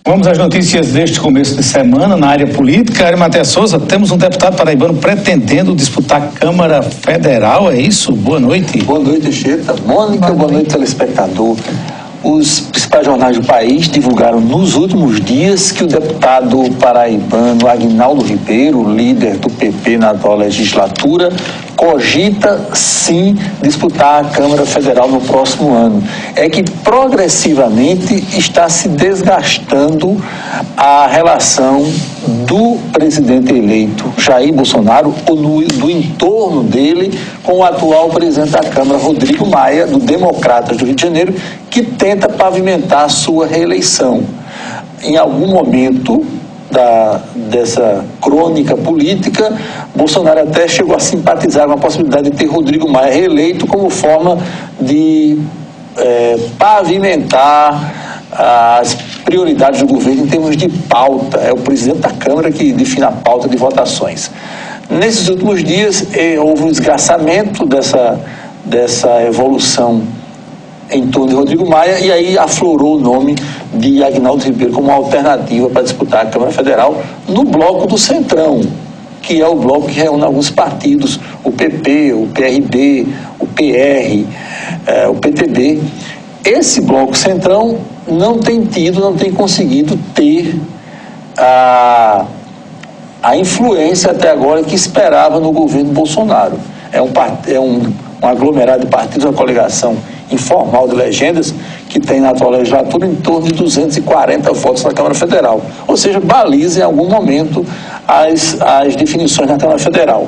Vamos às notícias deste começo de semana na área política. Arimatea Souza, temos um deputado paraibano pretendendo disputar a Câmara Federal, é isso? Boa noite. Boa noite, Cheta. Mônica, boa noite, telespectador. Os principais jornais do país divulgaram nos últimos dias que o deputado paraibano Aguinaldo Ribeiro, líder do PP na atual legislatura, cogita sim disputar a Câmara Federal no próximo ano. É que progressivamente está se desgastando a relação do presidente eleito Jair Bolsonaro ou do entorno dele com o atual presidente da Câmara, Rodrigo Maia, do Democratas do Rio de Janeiro, que tenta pavimentar a sua reeleição. Em algum momento dessa crônica política, Bolsonaro até chegou a simpatizar com a possibilidade de ter Rodrigo Maia reeleito como forma de pavimentar as prioridades do governo em termos de pauta. É o presidente da Câmara que define a pauta de votações. Nesses últimos dias houve um esgarçamento dessa evolução em torno de Rodrigo Maia, e aí aflorou o nome de Aguinaldo Ribeiro como alternativa para disputar a Câmara Federal no bloco do Centrão, que é o bloco que reúne alguns partidos, o PP, o PRB, o PR, o PTB. Esse bloco Centrão não tem conseguido ter a influência até agora que esperava no governo Bolsonaro. É um aglomerado de partidos, uma coligação informal de legendas que tem na atual legislatura em torno de 240 votos na Câmara Federal. Ou seja, baliza em algum momento as definições na Câmara Federal.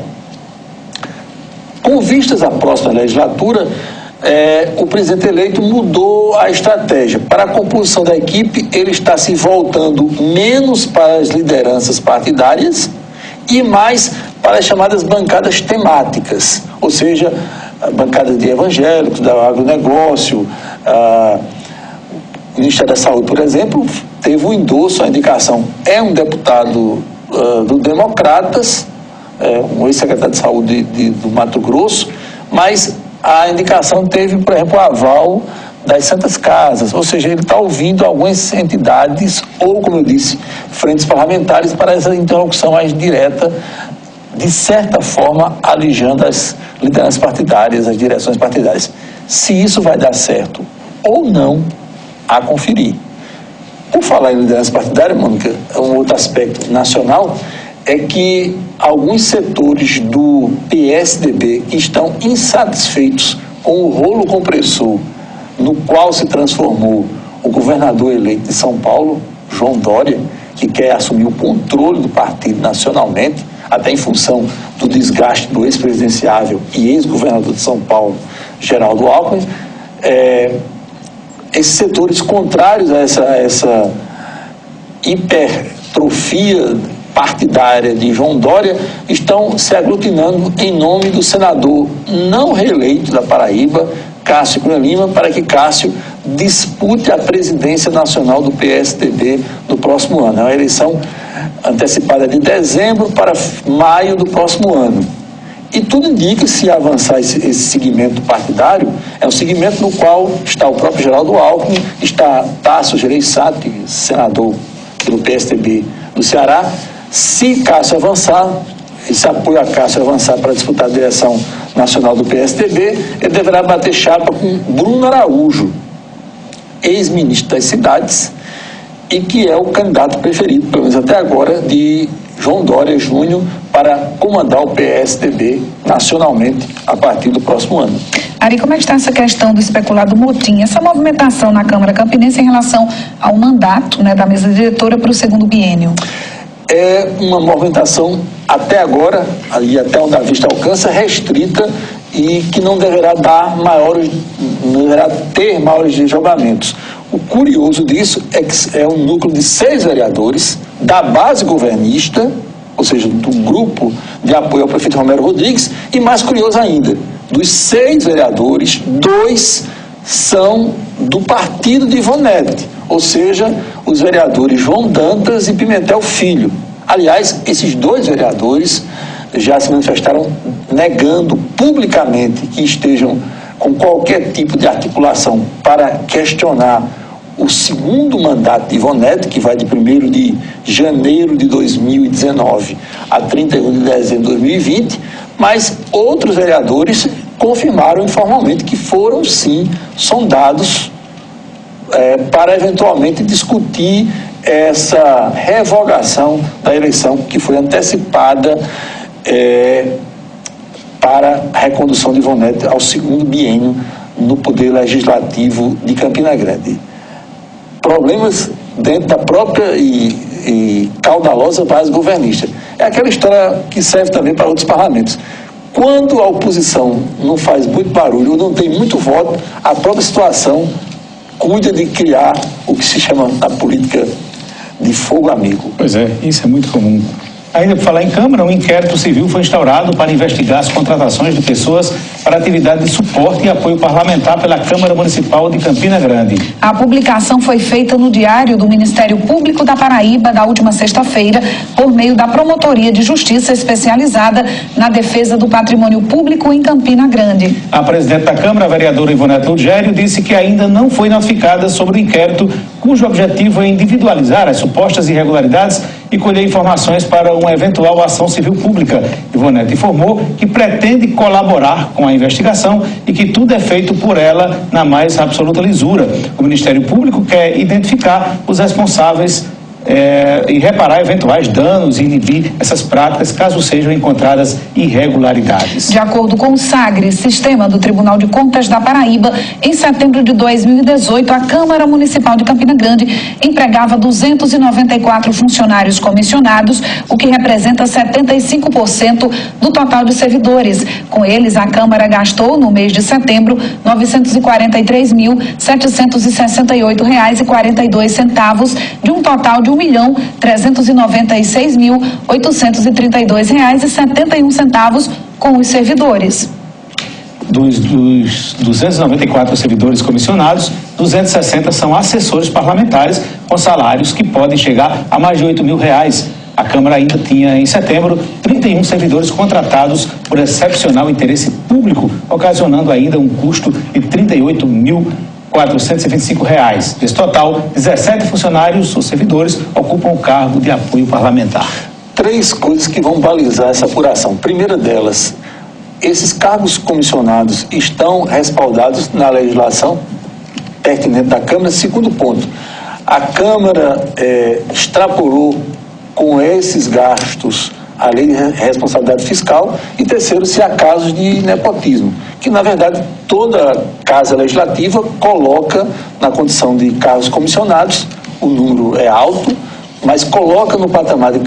Com vistas à próxima legislatura, o presidente eleito mudou a estratégia. Para a composição da equipe, ele está se voltando menos para as lideranças partidárias e mais para as chamadas bancadas temáticas, ou seja, bancadas de evangélicos, do agronegócio. O Ministério da Saúde, por exemplo, teve um endosso, a indicação é um deputado do Democratas, um ex-secretário de Saúde do Mato Grosso, mas a indicação teve, por exemplo, o aval das Santas Casas, ou seja, ele está ouvindo algumas entidades ou, como eu disse, frentes parlamentares para essa interlocução mais direta, de certa forma, alijando as lideranças partidárias, as direções partidárias. Se isso vai dar certo ou não, a conferir. Por falar em liderança partidária, Mônica, um outro aspecto nacional é que alguns setores do PSDB estão insatisfeitos com o rolo compressor no qual se transformou o governador eleito de São Paulo, João Dória, que quer assumir o controle do partido nacionalmente, até em função do desgaste do ex-presidenciável e ex-governador de São Paulo, Geraldo Alckmin. Esses setores contrários a essa hipertrofia partidária de João Dória estão se aglutinando em nome do senador não reeleito da Paraíba, Cássio Cunha Lima, para que Cássio dispute a presidência nacional do PSDB no próximo ano. É uma eleição antecipada de dezembro para maio do próximo ano. E tudo indica, se avançar esse segmento partidário, é um segmento no qual está o próprio Geraldo Alckmin, está Tasso Gereissati, senador do PSDB do Ceará. Se Cássio avançar, esse apoio a Cássio avançar para disputar a direção nacional do PSDB, ele deverá bater chapa com Bruno Araújo, ex-ministro das cidades, e que é o candidato preferido, pelo menos até agora, de João Dória Júnior para comandar o PSDB nacionalmente a partir do próximo ano. Ari, como é que está essa questão do especulado motim, essa movimentação na Câmara Campinense em relação ao mandato, da mesa diretora para o segundo biênio? É uma movimentação até agora, ali até onde a vista alcança, restrita e que não deverá ter maiores desdobramentos. O curioso disso é que é um núcleo de 6 vereadores da base governista, ou seja, do grupo de apoio ao prefeito Romero Rodrigues, e mais curioso ainda, dos 6 vereadores, 2 são do partido de Ivonete, ou seja, os vereadores João Dantas e Pimentel Filho. Aliás, esses 2 vereadores já se manifestaram negando publicamente que estejam com qualquer tipo de articulação para questionar o segundo mandato de Ivonete, que vai de 1º de janeiro de 2019 a 31 de dezembro de 2020, mas outros vereadores confirmaram informalmente que foram, sim, sondados para eventualmente discutir essa revogação da eleição que foi antecipada para a recondução de Ivonete ao segundo biênio no Poder Legislativo de Campina Grande. Problemas dentro da própria e caudalosa base governista. É aquela história que serve também para outros parlamentos. Quando a oposição não faz muito barulho ou não tem muito voto, a própria situação cuida de criar o que se chama na política de fogo amigo. Pois é, isso é muito comum. Ainda por falar em Câmara, um inquérito civil foi instaurado para investigar as contratações de pessoas para atividade de suporte e apoio parlamentar pela Câmara Municipal de Campina Grande. A publicação foi feita no Diário do Ministério Público da Paraíba da última sexta-feira, por meio da Promotoria de Justiça especializada na defesa do patrimônio público em Campina Grande. A presidente da Câmara, a vereadora Ivonete Lugério, disse que ainda não foi notificada sobre o inquérito, cujo objetivo é individualizar as supostas irregularidades e colher informações para uma eventual ação civil pública. Ivonete informou que pretende colaborar com a investigação e que tudo é feito por ela na mais absoluta lisura. O Ministério Público quer identificar os responsáveis e reparar eventuais danos e inibir essas práticas caso sejam encontradas irregularidades. De acordo com o SAGRE, Sistema do Tribunal de Contas da Paraíba, em setembro de 2018, a Câmara Municipal de Campina Grande empregava 294 funcionários comissionados, o que representa 75% do total de servidores. Com eles, a Câmara gastou, no mês de setembro, R$ 943.768,42, de um total de R$ 1.396.832,71 com os servidores. Dos 294 servidores comissionados, 260 são assessores parlamentares com salários que podem chegar a mais de R$ 8.000. A Câmara ainda tinha, em setembro, 31 servidores contratados por excepcional interesse público, ocasionando ainda um custo de R$ 38.425. Desse total, 17 funcionários ou servidores ocupam o cargo de apoio parlamentar. 3 coisas que vão balizar essa apuração. Primeira delas, esses cargos comissionados estão respaldados na legislação pertinente da Câmara. Segundo ponto, a Câmara extrapolou com esses gastos a lei de responsabilidade fiscal. E terceiro, se há casos de nepotismo, que na verdade toda casa legislativa coloca na condição de cargos comissionados, o número é alto, mas coloca no patamar de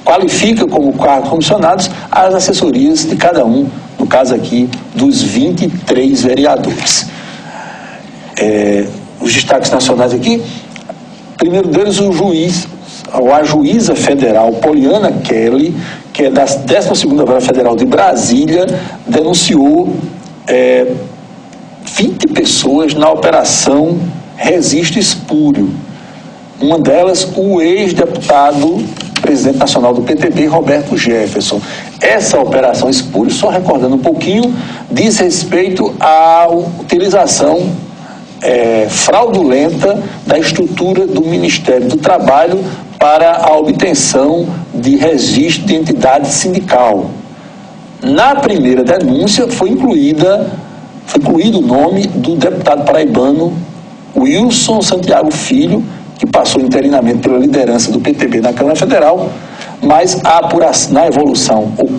qualifica como cargos comissionados as assessorias de cada um, no caso aqui dos 23 vereadores. Os destaques nacionais aqui, primeiro deles a juíza federal Poliana Kelly, que é da 12ª Vara Federal de Brasília, denunciou 20 pessoas na operação Registro Espúrio. Uma delas, o ex-deputado, presidente nacional do PTB, Roberto Jefferson. Essa operação Espúrio, só recordando um pouquinho, diz respeito à utilização fraudulenta da estrutura do Ministério do Trabalho para a obtenção de registro de entidade sindical. Na primeira denúncia foi incluído o nome do deputado paraibano Wilson Santiago Filho, que passou interinamente pela liderança do PTB na Câmara Federal, mas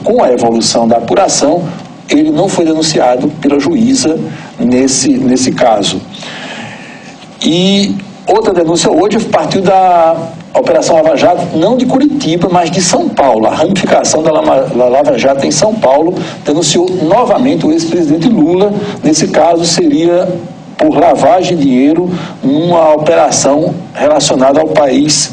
com a evolução da apuração, ele não foi denunciado pela juíza nesse caso. E outra denúncia hoje partiu da Operação Lava Jato, não de Curitiba, mas de São Paulo. A ramificação da Lava Jato em São Paulo denunciou novamente o ex-presidente Lula. Nesse caso, seria por lavagem de dinheiro numa operação relacionada ao país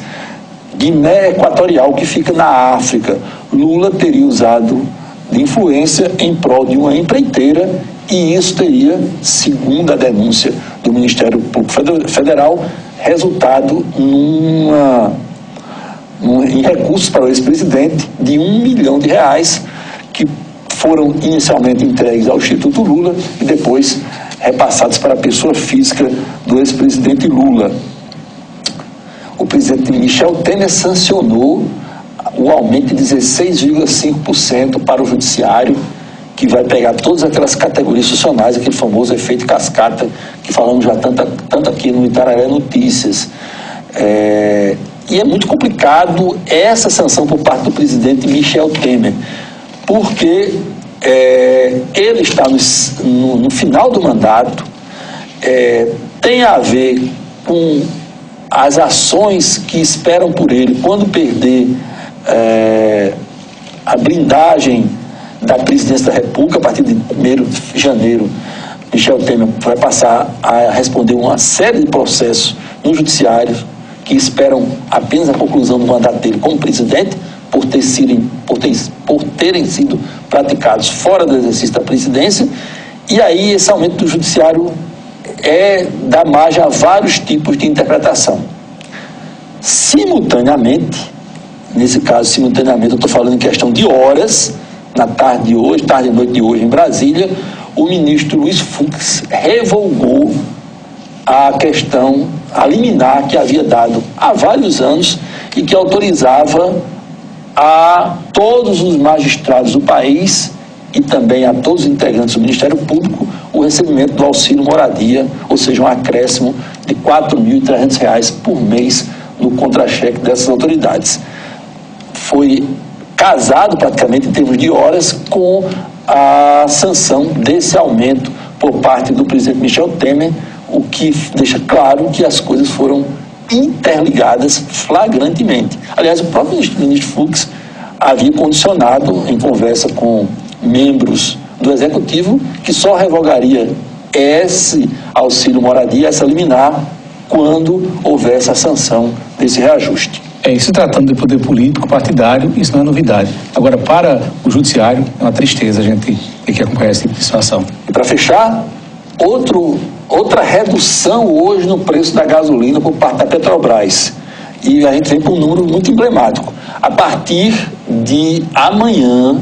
Guiné Equatorial, que fica na África. Lula teria usado de influência em prol de uma empreiteira e isso teria, segundo a denúncia do Ministério Público Federal, resultado em recursos para o ex-presidente de R$1 milhão, que foram inicialmente entregues ao Instituto Lula e depois repassados para a pessoa física do ex-presidente Lula. O presidente Michel Temer sancionou o aumento de 16,5% para o judiciário, que vai pegar todas aquelas categorias funcionais, aquele famoso efeito cascata, que falamos já tanto aqui no Itararé Notícias. E é muito complicado essa sanção por parte do presidente Michel Temer, porque ele está no final do mandato, tem a ver com as ações que esperam por ele quando perder a blindagem da presidência da República. A partir de 1º de janeiro, Michel Temer vai passar a responder uma série de processos no judiciário que esperam apenas a conclusão do mandato dele como presidente, por terem sido praticados fora do exercício da presidência. E aí esse aumento do judiciário dá margem a vários tipos de interpretação. Simultaneamente, nesse caso, simultaneamente, eu estou falando em questão de horas, na tarde e noite de hoje em Brasília, o ministro Luiz Fux revogou a questão, a liminar que havia dado há vários anos e que autorizava a todos os magistrados do país e também a todos os integrantes do Ministério Público o recebimento do auxílio moradia, ou seja, um acréscimo de R$ 4.300 por mês no contra-cheque dessas autoridades. Foi casado praticamente em termos de horas com a sanção desse aumento por parte do presidente Michel Temer, o que deixa claro que as coisas foram interligadas flagrantemente. Aliás, o próprio ministro Fux havia condicionado, em conversa com membros do Executivo, que só revogaria esse auxílio moradia, essa liminar, quando houvesse a sanção desse reajuste. Se tratando de poder político, partidário, isso não é novidade. Agora, para o judiciário, é uma tristeza a gente ter que acompanhar esse tipo de situação. E para fechar, outra redução hoje no preço da gasolina por parte da Petrobras. E a gente vem com um número muito emblemático. A partir de amanhã,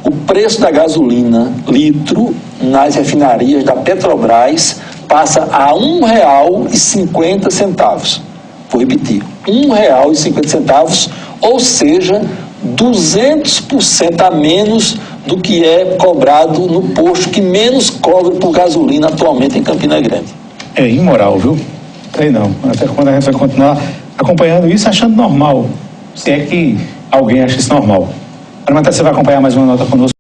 o preço da gasolina litro nas refinarias da Petrobras passa a R$ 1,50. Vou repetir, R$ 1,50, ou seja, 200% a menos do que é cobrado no posto que menos cobra por gasolina atualmente em Campina Grande. É imoral, viu? Sei não. Até quando a gente vai continuar acompanhando isso, achando normal. Se é que alguém acha isso normal. Mas você vai acompanhar mais uma nota conosco.